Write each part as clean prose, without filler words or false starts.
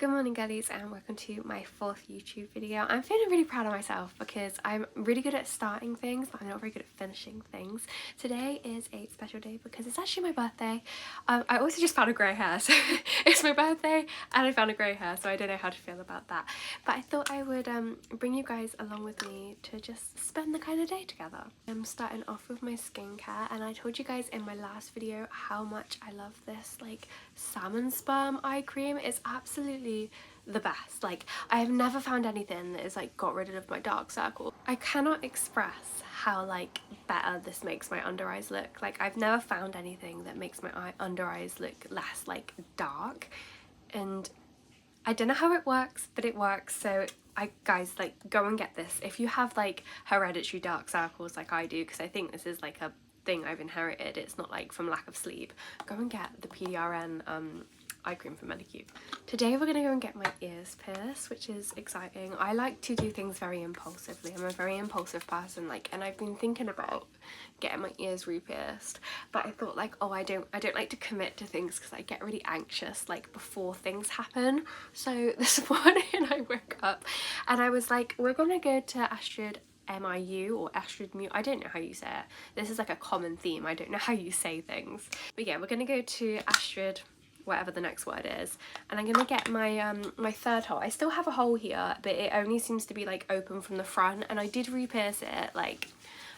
Good morning girlies and welcome to my 4th YouTube video. I'm feeling really proud of myself because I'm really good at starting things but I'm not very good at finishing things. Today is a special day because it's actually my birthday. I also just found a grey hair, so it's my birthday and I found a grey hair, so I don't know how to feel about that. But I thought I would bring you guys along with me to just spend the kind of day together. I'm starting off with my skincare, and I told you guys in my last video how much I love this like salmon sperm eye cream. It's absolutely the best. Like, I have never found anything that has like got rid of my dark circle. I cannot express how like better this makes my under eyes look. Like, I've never found anything that makes my under eyes look less like dark, and I don't know how it works, but it works. So guys, like, go and get this if you have like hereditary dark circles like I do, because I think this is like a thing I've inherited. It's not like from lack of sleep. Go and get the PDRN eye cream from Bodycare. Today we're gonna go and get my ears pierced, which is exciting. I like to do things very impulsively. I'm a very impulsive person, like, and I've been thinking about getting my ears re-pierced, but I thought like, oh, I don't like to commit to things because I get really anxious like before things happen. So this morning I woke up and I was like, we're gonna go to Astrid MIU or Astrid Mu. I don't know how you say it. This is like a common theme. I don't know how you say things. But yeah, we're gonna go to Astrid, whatever the next word is, and I'm gonna get my my third hole. I still have a hole here, but it only seems to be like open from the front, and I did re-pierce it like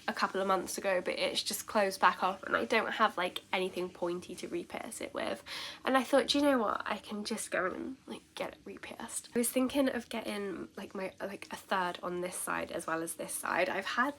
a couple of months ago, but it's just closed back up and I don't have like anything pointy to re-pierce it with. And I thought, do you know what, I can just go and like get it re-pierced. I was thinking of getting like my a third on this side as well as this side. I've had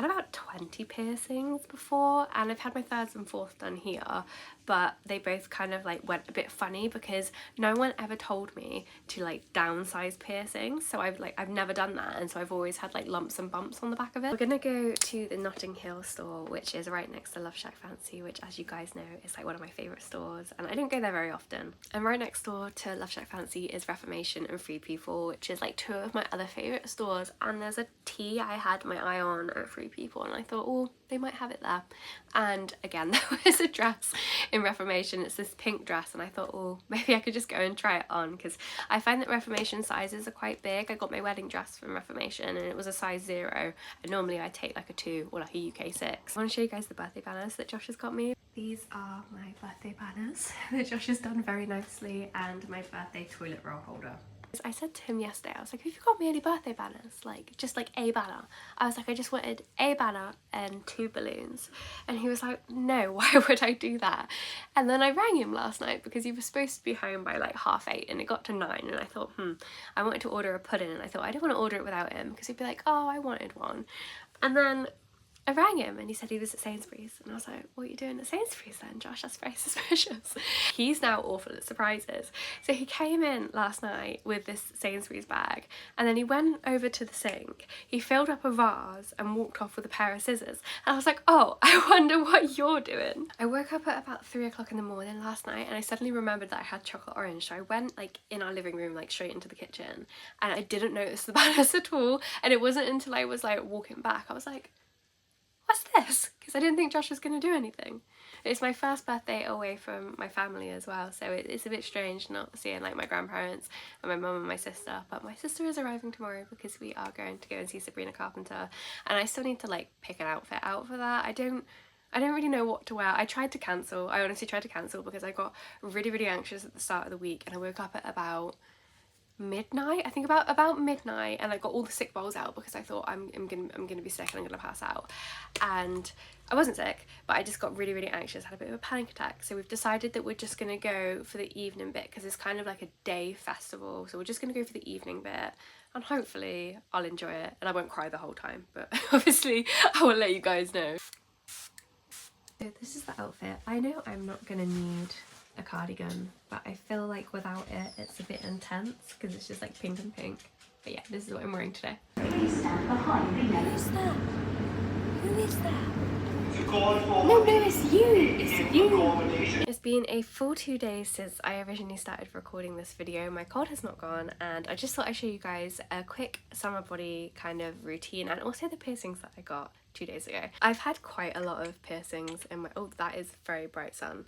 about 20 piercings before, and I've had my thirds and fourth done here, but they both kind of like went a bit funny because no one ever told me to like downsize piercings, so I've never done that, and so I've always had like lumps and bumps on the back of it. We're gonna go to the Notting Hill store, which is right next to Love Shack Fancy, which, as you guys know, is like one of my favourite stores, and I don't go there very often. And right next door to Love Shack Fancy is Reformation and Free People, which is like two of my other favourite stores. And there's a tea I had my eye on at Free People, and I thought, oh, they might have it there. And again, there was a dress in Reformation. It's this pink dress, and I thought, oh, maybe I could just go and try it on, because I find that Reformation sizes are quite big. I got my wedding dress from Reformation and it was a size 0, and normally I take like a 2 or like a UK 6. I want to show you guys the birthday banners that Josh has got me. These are my birthday banners that Josh has done very nicely, and my birthday toilet roll holder. I said to him yesterday, I was like, have you got me any birthday banners? Like, just like a banner. I was like, I just wanted a banner and 2 balloons. And he was like, no, why would I do that? And then I rang him last night because he was supposed to be home by like 8:30, and it got to 9, and I thought, I wanted to order a pudding, and I thought I don't want to order it without him because he'd be like, oh, I wanted one. And then I rang him and he said he was at Sainsbury's, and I was like, what are you doing at Sainsbury's then, Josh? That's very suspicious. He's now awful at surprises. So he came in last night with this Sainsbury's bag, and then he went over to the sink, he filled up a vase and walked off with a pair of scissors. And I was like, oh, I wonder what you're doing. I woke up at about 3 o'clock in the morning last night, and I suddenly remembered that I had chocolate orange. So I went like in our living room, like straight into the kitchen, and I didn't notice the banners at all. And it wasn't until I was like walking back, I was like, what's this? Because I didn't think Josh was going to do anything. It's my first birthday away from my family as well, so it's a bit strange not seeing like my grandparents and my mum and my sister. But my sister is arriving tomorrow because we are going to go and see Sabrina Carpenter, and I still need to like pick an outfit out for that. I don't really know what to wear. I honestly tried to cancel because I got really anxious at the start of the week, and I woke up at about midnight, I think about midnight, and I got all the sick balls out because I thought I'm gonna be sick and I'm gonna pass out. And I wasn't sick, but I just got really anxious, had a bit of a panic attack. So we've decided that we're just gonna go for the evening bit because it's kind of like a day festival, so we're just gonna go for the evening bit, and hopefully I'll enjoy it and I won't cry the whole time, but obviously I will let you guys know. So this is the outfit. I know I'm not gonna need a cardigan, but I feel like without it it's a bit intense because it's just like pink and pink. But yeah, this is what I'm wearing today. Who's that? Who is that? No, it's you! It's you! It's been a full 2 days since I originally started recording this video. My cold has not gone, and I just thought I'd show you guys a quick summer body kind of routine, and also the piercings that I got 2 days ago. I've had quite a lot of piercings in my— oh, that is very bright sun.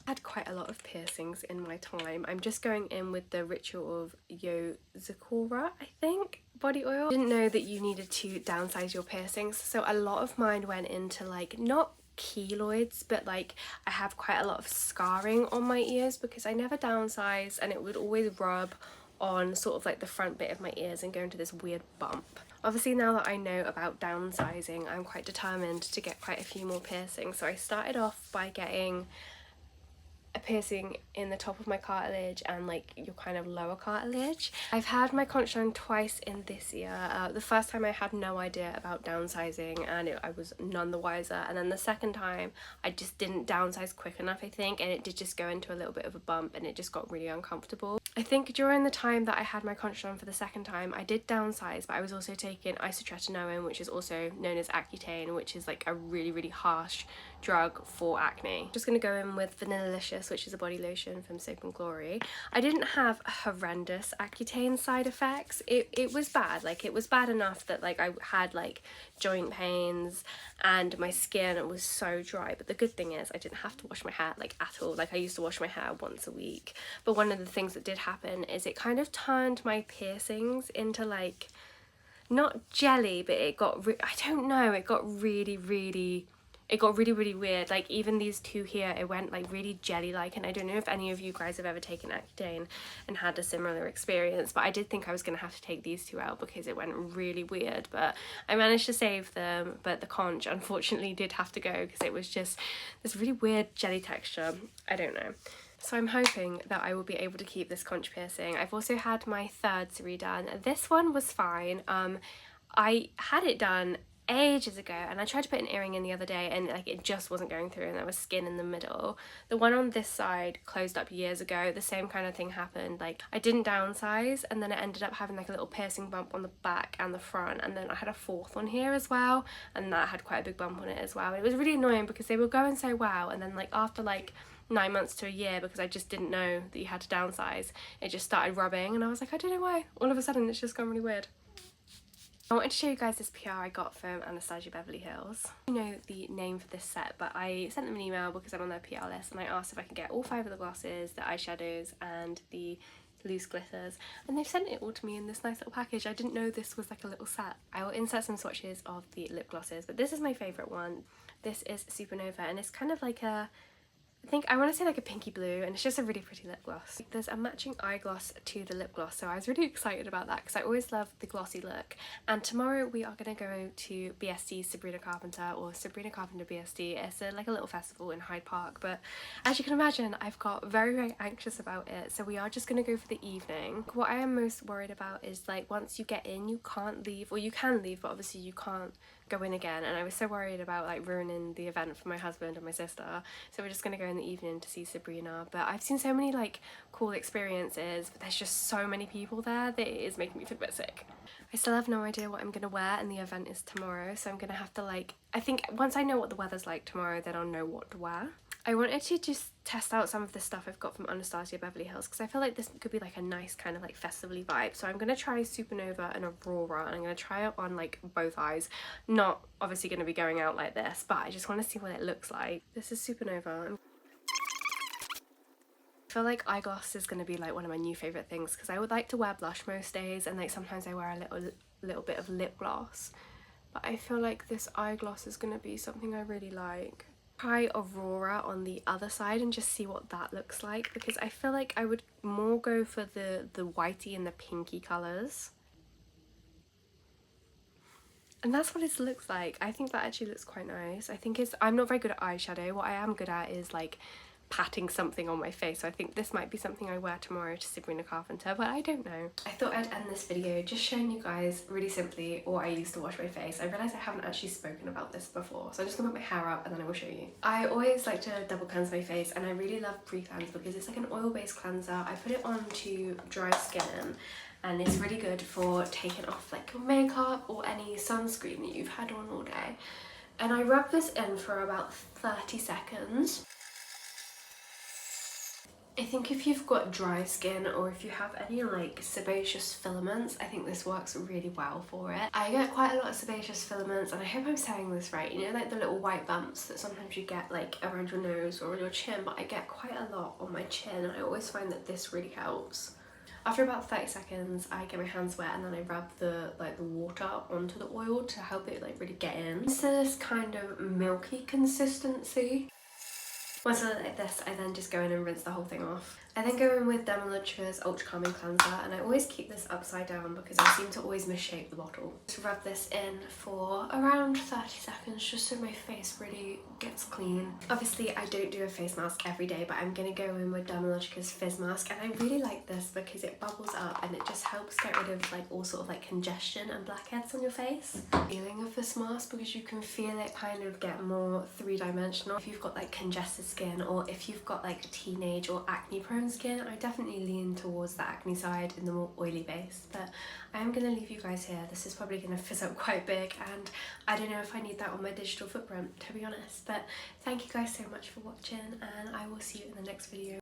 I had quite a lot of piercings in my time. I'm just going in with the Ritual of Yozakura, I think, body oil. I didn't know that you needed to downsize your piercings, so a lot of mine went into like, not keloids, but like I have quite a lot of scarring on my ears because I never downsized, and it would always rub on sort of like the front bit of my ears and go into this weird bump. Obviously now that I know about downsizing, I'm quite determined to get quite a few more piercings. So I started off by getting a piercing in the top of my cartilage and like your kind of lower cartilage. I've had my conch done twice in this year. The first time I had no idea about downsizing and I was none the wiser, and then the second time I just didn't downsize quick enough, I think, and it did just go into a little bit of a bump and it just got really uncomfortable. I think during the time that I had my conch done for the second time, I did downsize, but I was also taking isotretinoin, which is also known as Accutane, which is like a really harsh drug for acne. Just gonna go in with Vanillicious, which is a body lotion from Soap and Glory. I didn't have horrendous Accutane side effects. It was bad. Like, it was bad enough that like I had like joint pains and my skin was so dry, but the good thing is I didn't have to wash my hair like at all. Like, I used to wash my hair once a week, but one of the things that did happen is it kind of turned my piercings into like, not jelly, but it got I don't know, it got really weird. Like, even these two here, it went like really jelly like, and I don't know if any of you guys have ever taken Accutane and had a similar experience, but I did think I was gonna have to take these two out because it went really weird, but I managed to save them. But the conch unfortunately did have to go because it was just this really weird jelly texture. I don't know. So I'm hoping that I will be able to keep this conch piercing. I've also had my third redone. This one was fine. I had it done ages ago and I tried to put an earring in the other day and like it just wasn't going through and there was skin in the middle. The one on this side closed up years ago. The same kind of thing happened. Like, I didn't downsize and then it ended up having like a little piercing bump on the back and the front, and then I had a fourth one here as well and that had quite a big bump on it as well. It was really annoying because they were going so well, and then like after like 9 months to a year, because I just didn't know that you had to downsize, it just started rubbing and I was like, I don't know why. All of a sudden it's just gone really weird. I wanted to show you guys this PR I got from Anastasia Beverly Hills. You know the name for this set, but I sent them an email because I'm on their PR list and I asked if I could get all 5 of the glosses, the eyeshadows and the loose glitters, and they've sent it all to me in this nice little package. I didn't know this was like a little set. I will insert some swatches of the lip glosses, but this is my favourite one. This is Supernova and it's kind of like a, I want to say like a pinky blue, and it's just a really pretty lip gloss. There's a matching eye gloss to the lip gloss, so I was really excited about that because I always love the glossy look. And tomorrow we are going to go to BST Sabrina Carpenter, or Sabrina Carpenter BST. It's like a little festival in Hyde Park, but as you can imagine I've got very anxious about it, so we are just going to go for the evening. What I am most worried about is like once you get in you can't leave, or you can leave but obviously you can't go in again, and I was so worried about like ruining the event for my husband and my sister, so we're just gonna go in the evening to see Sabrina. But I've seen so many like cool experiences, but there's just so many people there that it is making me feel a bit sick. I still have no idea what I'm gonna wear, and the event is tomorrow, so I'm gonna have to like, I think once I know what the weather's like tomorrow, then I'll know what to wear. I wanted to just test out some of the stuff I've got from Anastasia Beverly Hills because I feel like this could be like a nice kind of like festival-y vibe. So I'm going to try Supernova and Aurora, and I'm going to try it on like both eyes. Not obviously going to be going out like this, but I just want to see what it looks like. This is Supernova. I feel like eye gloss is going to be like one of my new favourite things because I would like to wear blush most days, and like sometimes I wear a little bit of lip gloss. But I feel like this eye gloss is going to be something I really like. Try Aurora on the other side and just see what that looks like, because I feel like I would more go for the whitey and the pinky colours. And that's what it looks like. I think that actually looks quite nice. I think I'm not very good at eyeshadow. What I am good at is like patting something on my face, so I think this might be something I wear tomorrow to Sabrina Carpenter, but I don't know. I thought I'd end this video just showing you guys really simply what I used to wash my face. I realised I haven't actually spoken about this before, so I'm just gonna put my hair up and then I will show you. I always like to double cleanse my face, and I really love pre-cleanse because it's like an oil-based cleanser. I put it on to dry skin, and it's really good for taking off like your makeup or any sunscreen that you've had on all day. And I rub this in for about 30 seconds. I think if you've got dry skin or if you have any like sebaceous filaments, I think this works really well for it. I get quite a lot of sebaceous filaments, and I hope I'm saying this right, you know, like the little white bumps that sometimes you get like around your nose or on your chin, but I get quite a lot on my chin, and I always find that this really helps. After about 30 seconds, I get my hands wet and then I rub the water onto the oil to help it like really get in. It's this kind of milky consistency. Once I look like this, I then just go in and rinse the whole thing off. I then go in with Dermalogica's Ultra Calming Cleanser, and I always keep this upside down because I seem to always misshape the bottle. Just rub this in for around 30 seconds just so my face really gets clean. Obviously, I don't do a face mask every day, but I'm gonna go in with Dermalogica's Fizz Mask, and I really like this because it bubbles up and it just helps get rid of like all sort of like congestion and blackheads on your face. Feeling of this mask, because you can feel it kind of get more three-dimensional. If you've got like congested skin, or if you've got like teenage or acne prone skin, I definitely lean towards the acne side in the more oily base. But I'm gonna leave you guys here. This is probably gonna fizz up quite big, and I don't know if I need that on my digital footprint, to be honest. But thank you guys so much for watching, and I will see you in the next video.